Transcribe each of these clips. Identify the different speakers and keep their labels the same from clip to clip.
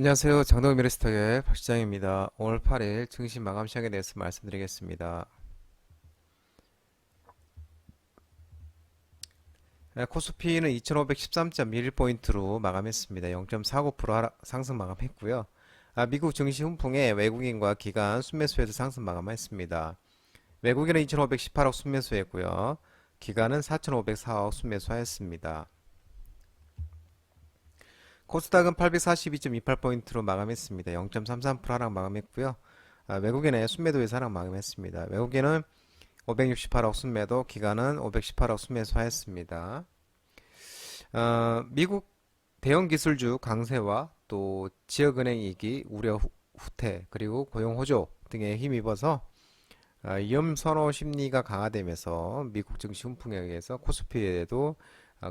Speaker 1: 안녕하세요. 장동민 미래스탁의 박 시장입니다. 5월 8일 증시 마감 시장에 대해서 말씀드리겠습니다. 코스피는 2513.11포인트로 마감했습니다. 0.49% 상승 마감했고요. 미국 증시 훈풍에 외국인과 기관 순매수에서 상승 마감했습니다. 외국인은 2518억 순매수했고요. 기관은 4504억 순매수하였습니다. 코스닥은 842.28포인트로 마감했습니다. 0.33% 하락 마감했고요. 외국인의 순매도에서 하락 마감했습니다. 외국인은 568억 순매도, 기관은 518억 순매수하였습니다. 미국 대형 기술주 강세와 또 지역은행 이익이 우려 후퇴 그리고 고용 호조 등에 힘입어서 위험 선호 심리가 강화되면서 미국 증시 훈풍에 의해서 코스피에도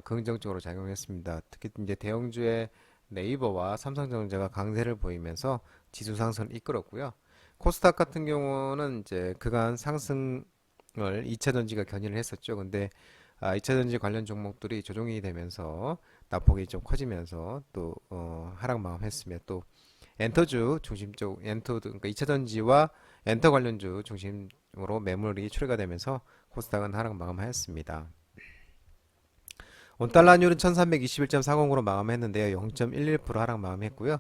Speaker 1: 긍정적으로 작용했습니다. 특히 이제 대형주의 네이버와 삼성전자가 강세를 보이면서 지수 상승을 이끌었고요. 코스닥 같은 경우는 이제 그간 상승을 2차전지가 견인을 했었죠. 근데 2차전지 관련 종목들이 조정이 되면서 낙폭이 좀 커지면서 또 하락 마감했으며 또 엔터주 중심적 그러니까 2차전지와 엔터 관련주 중심으로 매물이 출회가 되면서 코스닥은 하락 마감하였습니다. 원달러율은 1321.40으로 마감했는데요. 0.11% 하락 마감했고요.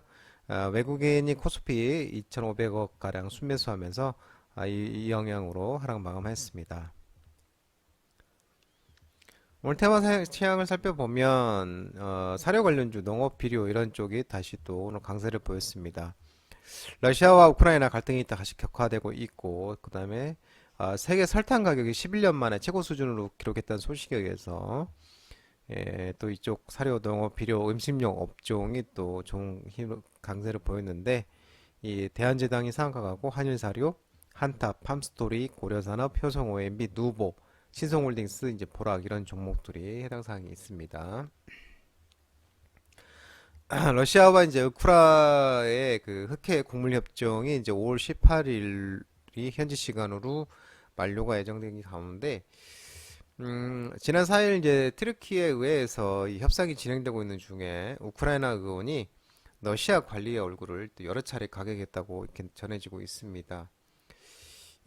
Speaker 1: 외국인이 코스피 2,500억 가량 순매수하면서 이 영향으로 하락 마감했습니다. 오늘 테마 시황을 살펴보면 사료 관련주, 농업, 비료 이런 쪽이 다시 또 오늘 강세를 보였습니다. 러시아와 우크라이나 갈등이 다시 격화되고 있고 그 다음에 세계 설탕 가격이 11년 만에 최고 수준으로 기록했다는 소식에 의해서 또 이쪽 사료, 농업, 비료, 음식용 업종이 또 강세를 보였는데 이 대한제당이 상각하고 한일사료, 한탑, 팜스토리, 고려산업, 효성 OMB, 누보, 신성홀딩스, 이제 보락 이런 종목들이 해당 사항이 있습니다. 러시아와 이제 우크라의 그 흑해 곡물 협정이 이제 5월 18일이 현지 시간으로 만료가 예정되기 가운데 지난 4일 이제 트르키에 의해서 이 협상이 진행되고 있는 중에 우크라이나 의원이 러시아 관리의 얼굴을 또 여러 차례 가격했다고 이렇게 전해지고 있습니다.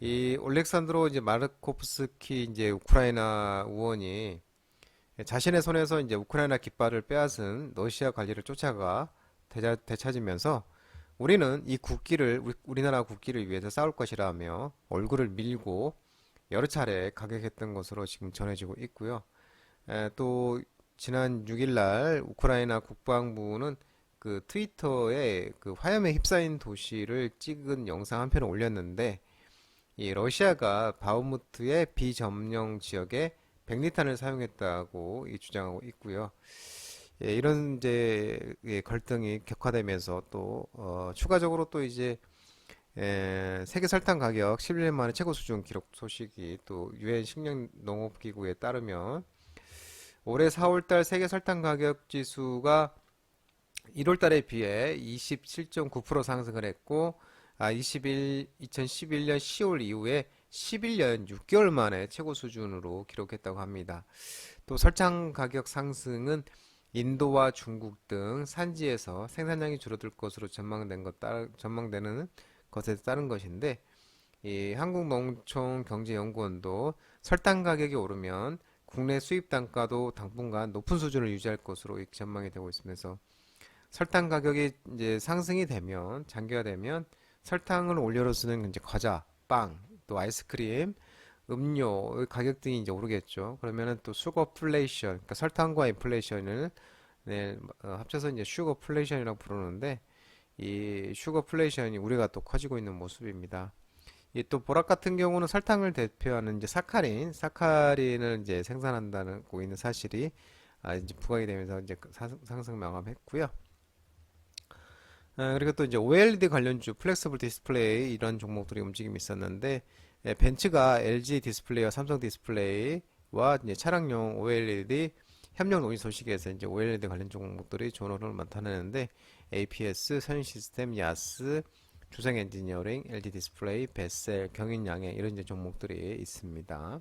Speaker 1: 이 올렉산드로 이제 마르코프스키 이제 우크라이나 의원이 자신의 손에서 이제 우크라이나 깃발을 빼앗은 러시아 관리를 쫓아가 되찾으면서 우리는 이 국기를 우리나라 국기를 위해서 싸울 것이라며 얼굴을 밀고 여러 차례 가격했던 것으로 지금 전해지고 있고요. 또 지난 6일 날 우크라이나 국방부는 그 트위터에 그 화염에 휩싸인 도시를 찍은 영상 한 편을 올렸는데 이 러시아가 바흐무트의 비점령 지역에 백리탄을 사용했다고 주장하고 있고요. 이런 이제 갈등이 격화되면서 또 추가적으로 또 이제 세계 설탕 가격 11년 만에 최고 수준 기록 소식이 또 유엔 식량농업기구에 따르면 올해 4월달 세계 설탕 가격 지수가 1월달에 비해 27.9% 상승을 했고 2011년 10월 이후에 11년 6개월 만에 최고 수준으로 기록했다고 합니다. 또 설탕 가격 상승은 인도와 중국 등 산지에서 생산량이 줄어들 것으로 전망되는 것에 따른 것인데 이 한국농촌경제연구원도 설탕 가격이 오르면 국내 수입 단가도 당분간 높은 수준을 유지할 것으로 전망이 되고 있으면서 설탕 가격이 이제 상승이 되면 장기화되면 설탕을 원료로 쓰는 이제 과자, 빵, 또 아이스크림, 음료 가격 등이 이제 오르겠죠. 그러면은 또 슈거플레이션, 그러니까 설탕과 인플레이션을 합쳐서 이제 슈거플레이션이라고 부르는데 이 슈거플레이션이 우리가 또 커지고 있는 모습입니다. 이 또 보락 같은 경우는 설탕을 대표하는 이제 사카린을 이제 생산한다는 고 있는 사실이 이제 부각이 되면서 이제 상승 마감했고요. 그리고 또 이제 OLED 관련주, 플렉서블 디스플레이 이런 종목들이 움직임이 있었는데 벤츠가 LG 디스플레이와 삼성 디스플레이와 이제 차량용 OLED 협력 논의 소식에서 이제 OLED 관련 종목들이 좋은 흐름을 나타내는데 APS, 선시스템, 야스, 주생 엔지니어링, LG 디스플레이, 베셀, 경인양해 이런 이제 종목들이 있습니다.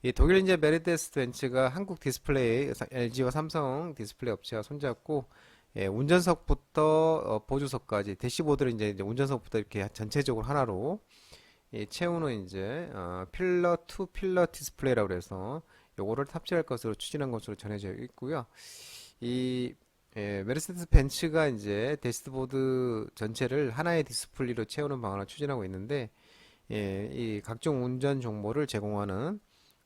Speaker 1: 이 독일 이제 메르데스 벤츠가 한국 디스플레이, LG와 삼성 디스플레이 업체와 손잡고 운전석부터 보조석까지 대시보드를 이제 운전석부터 이렇게 전체적으로 하나로 채우는 이제 필러 투 필러 디스플레이라고 해서 요거를 탑재할 것으로 추진한 것으로 전해져 있고요. 이 메르세데스 벤츠가 이제 대시보드 전체를 하나의 디스플레이로 채우는 방안을 추진하고 있는데 이 각종 운전 정보를 제공하는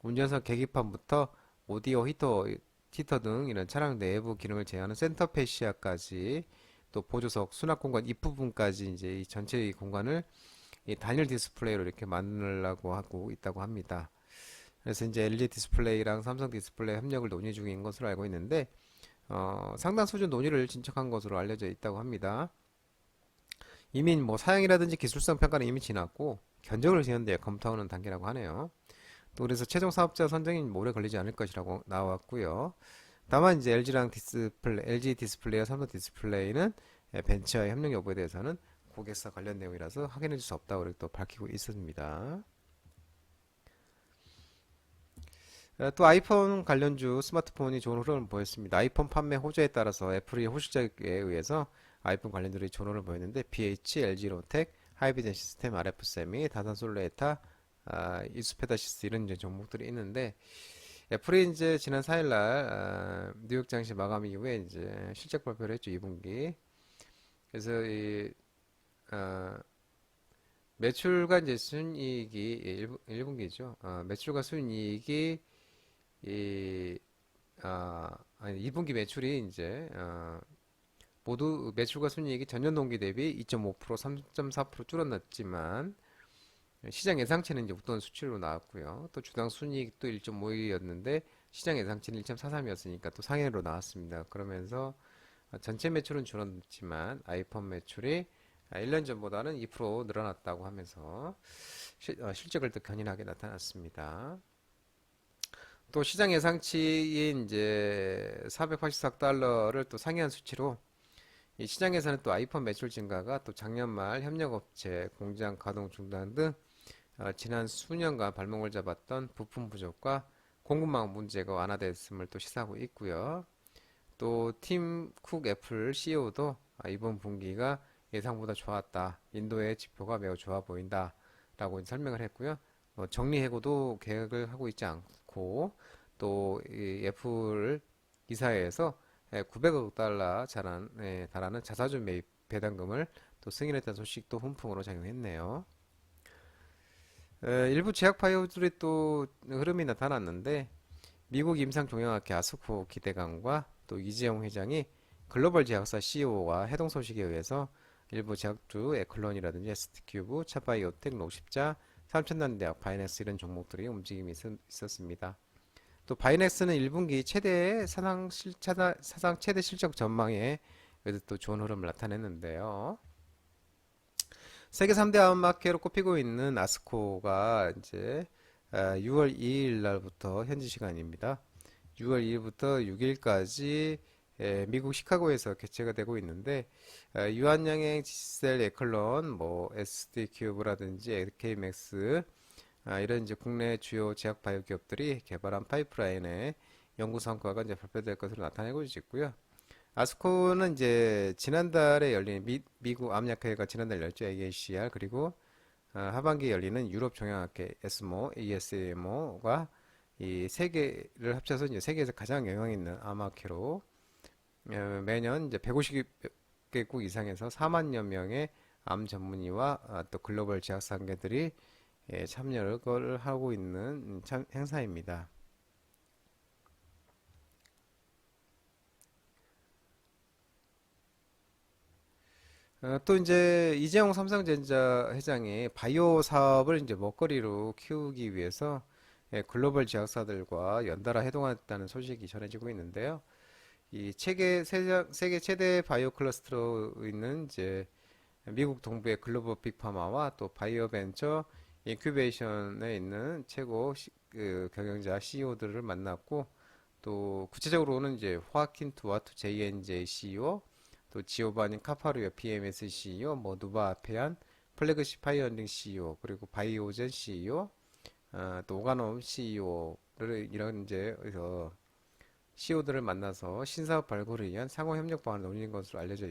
Speaker 1: 운전석 계기판부터 오디오 히터 등 이런 차량 내부 기능을 제어하는 센터 패시아까지 또 보조석, 수납 공간 입부분까지 이제 이 전체 의 공간을 이 단일 디스플레이로 이렇게 만들려고 하고 있다고 합니다. 그래서 이제 LG 디스플레이랑 삼성 디스플레이 협력을 논의 중인 것으로 알고 있는데 상당 수준 논의를 진척한 것으로 알려져 있다고 합니다. 이미 뭐 사양이라든지 기술성 평가는 이미 지났고 견적을 지는데 검토하는 단계라고 하네요. 또 그래서 최종 사업자 선정이 오래 걸리지 않을 것이라고 나왔고요. 다만 이제 LG 디스플레이와 삼성 디스플레이는 벤처의 협력 여부에 대해서는 고객사 관련 내용이라서 확인해 줄 수 없다고 또 밝히고 있습니다. 또 아이폰 관련주 스마트폰이 좋은 흐름을 보였습니다. 아이폰 판매 호조에 따라서 애플이 호실적에 의해서 아이폰 관련주들이 좋은 흐름을 보였는데 BH, LG로텍, 하이비전 시스템, RF세미, 다산솔레타, 이수페다시스 이런 이제 종목들이 있는데 애플이 이제 지난 4일날 뉴욕 증시 마감 이후에 이제 실적 발표를 했죠. 2분기. 그래서 이 어, 매출과 이제 순이익이 1분기죠. 매출과 순이익이 이 아니 2분기 매출이 이제 모두 매출과 순이익이 전년 동기 대비 2.5%, 3.4% 줄어났지만 시장 예상치는 이제 웃돈 수치로 나왔고요. 또 주당 순이익도 1.5였는데 시장 예상치는 1.43이었으니까 또 상회로 나왔습니다. 그러면서 전체 매출은 줄었지만 아이폰 매출이 1년 전보다는 2% 늘어났다고 하면서 실적을 또 견인하게 나타났습니다. 또 시장 예상치인 이제 484억 달러를 또 상회한 수치로 이 시장에서는 또 아이폰 매출 증가가 또 작년 말 협력업체 공장 가동 중단 등 지난 수년간 발목을 잡았던 부품 부족과 공급망 문제가 완화됐음을 또 시사하고 있고요. 또 팀 쿡 애플 CEO도 이번 분기가 예상보다 좋았다. 인도의 지표가 매우 좋아 보인다. 라고 설명을 했고요. 정리해고도 계획을 하고 있지 않고 또 이 애플 이사회에서 900억 달러 달하는 자사주 매입 배당금을 또 승인했다는 소식도 훈풍으로 작용했네요. 일부 제약 바이오들이 또 흐름이 나타났는데 미국 임상종양학회 아스코 기대감과 또 이재용 회장이 글로벌 제약사 CEO와 회동 소식에 의해서 일부 제약주 에클론이라든지 ST큐브, 차바이오텍, 노십자, 삼천단대학, 바이넥스 이런 종목들이 움직임이 있었습니다. 또 바이넥스는 1분기 사상 최대 실적 전망에 그래도 또 좋은 흐름을 나타냈는데요. 세계 3대 암마켓로 꼽히고 있는 아스코가 이제 6월 2일 날부터 현지 시간입니다. 6월 2일부터 6일까지 미국 시카고에서 개최가 되고 있는데 유한양행, 지셀, 에클론, 뭐 SD큐브라든지 LK맥스 이런 이제 국내 주요 제약 바이오 기업들이 개발한 파이프라인의 연구 성과가 이제 발표될 것으로 나타내고 있고요. 아스코는 이제 지난달에 열린 미국 암약회가 지난달 열죠. AACR 그리고 하반기에 열리는 유럽 종양학회 ESMO, ESMO가 이 세 개를 합쳐서 이제 세계에서 가장 영향 있는 암학회로 매년 이제 150개국 이상에서 4만여 명의 암 전문의와 또 글로벌 제약상계들이 참여를 하고 있는 행사입니다. 또 이제 이재용 삼성전자 회장이 바이오 사업을 이제 먹거리로 키우기 위해서 글로벌 제약사들과 연달아 해동했다는 소식이 전해지고 있는데요. 이 세계 최대 바이오 클러스터로 있는 이제 미국 동부의 글로벌 빅파마와 또 바이오 벤처 인큐베이션에 있는 최고 그 경영자 CEO들을 만났고 또 구체적으로는 이제 호아킨 투와투 JNJ CEO 또 지오바니 카파루요 PMS CEO 뭐 누바 아페안 플래그십 파이어링 CEO 그리고 바이오젠 CEO 또 오가놈 CEO를 이런 이제 CEO들을 만나서 신사업 발굴을 위한 상호 협력 방안을 논의한 것으로 알려져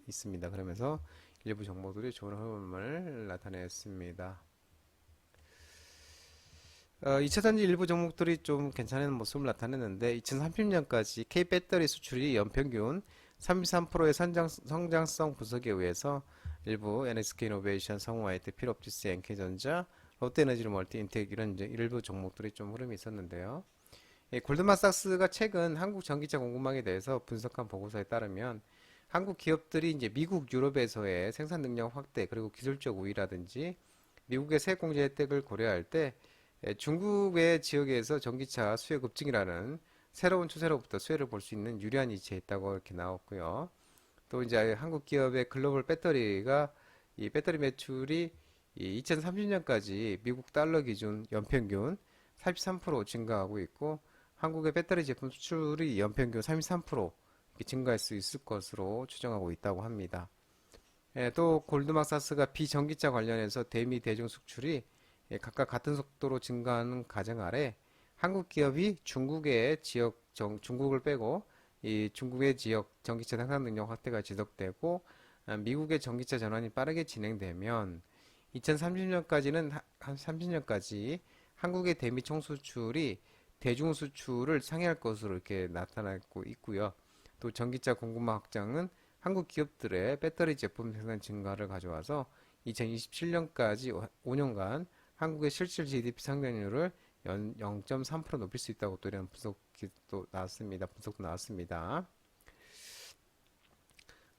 Speaker 1: 있습니다. 그러면서 일부 정보들이 좋은 흐름을 나타냈습니다. 2차전지 일부 종목들이 좀 괜찮은 모습을 나타냈는데 2030년까지 K배터리 수출이 연평균 33%의 성장성 분석에 의해서 일부 NSK이노베이션, 성우아이트, 필옵티스, 엔케전자, 롯데에너지 멀티인텍 이런 이제 일부 종목들이 좀 흐름이 있었는데요. 골드만삭스가 최근 한국 전기차 공급망에 대해서 분석한 보고서에 따르면 한국 기업들이 이제 미국, 유럽에서의 생산 능력 확대 그리고 기술적 우위라든지 미국의 세액 공제 혜택을 고려할 때 중국의 지역에서 전기차 수요 급증이라는 새로운 추세로부터 수혜를 볼 수 있는 유리한 위치에 있다고 이렇게 나왔고요. 또 이제 한국 기업의 글로벌 배터리가 이 배터리 매출이 2030년까지 미국 달러 기준 연평균 33% 증가하고 있고 한국의 배터리 제품 수출이 연평균 33% 증가할 수 있을 것으로 추정하고 있다고 합니다. 또 골드만삭스가 비전기차 관련해서 대미 대중 수출이 각각 같은 속도로 증가하는 가정 아래 한국 기업이 중국을 빼고 이 중국의 지역 전기차 생산 능력 확대가 지속되고 미국의 전기차 전환이 빠르게 진행되면 2030년까지는 한 30년까지 한국의 대미 총 수출이 대중 수출을 상회할 것으로 이렇게 나타나고 있고요. 또 전기차 공급망 확장은 한국 기업들의 배터리 제품 생산 증가를 가져와서 2027년까지 5년간 한국의 실질 GDP 성장률을 0.3% 높일 수 있다고 또 이런 분석도 나왔습니다.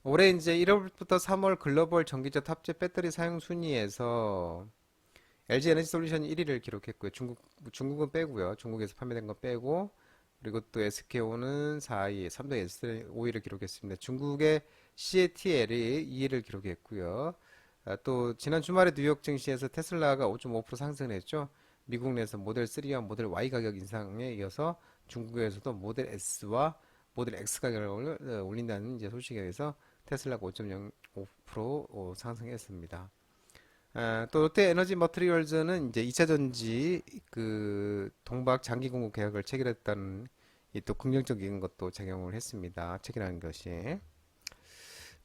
Speaker 1: 올해 이제 1월부터 3월 글로벌 전기차 탑재 배터리 사용 순위에서 LG 에너지 솔루션이 1위를 기록했고요. 중국은 빼고요. 중국에서 판매된 거 빼고 그리고 또 SK온은 4위, 삼성 SDI 5위를 기록했습니다. 중국의 CATL이 2위를 기록했고요. 또 지난 주말에 뉴욕 증시에서 테슬라가 5.5% 상승했죠. 미국 내에서 모델 3와 모델 Y 가격 인상에 이어서 중국에서도 모델 S와 모델 X 가격을 올린다는 이제 소식에 의해서 테슬라가 5.05% 상승했습니다. 또 롯데 에너지 머티리얼즈는 이제 2차 전지 그 동박 장기 공급 계약을 체결했다는 이 또 긍정적인 것도 작용을 했습니다. 체결한 것이.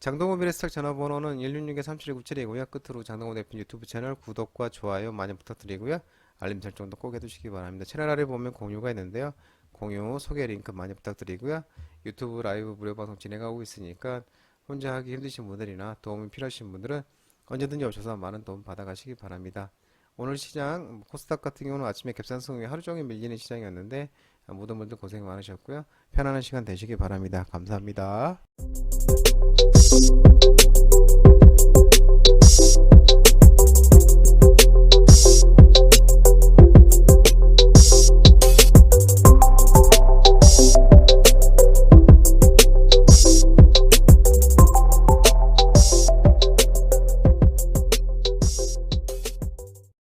Speaker 1: 장동호 미래스탁 전화번호는 166-3797이고요. 끝으로 장동호 대표 유튜브 채널 구독과 좋아요 많이 부탁드리고요. 알림 설정도 꼭 해두시기 바랍니다. 채널 아래 보면 공유가 있는데요. 공유, 소개 링크 많이 부탁드리고요. 유튜브 라이브 무료 방송 진행하고 있으니까 혼자 하기 힘드신 분들이나 도움이 필요하신 분들은 언제든지 오셔서 많은 도움 받아가시기 바랍니다. 오늘 시장 코스닥 같은 경우는 아침에 갭상승 후에 하루 종일 밀리는 시장이었는데 모든 분들 고생 많으셨고요. 편안한 시간 되시기 바랍니다. 감사합니다.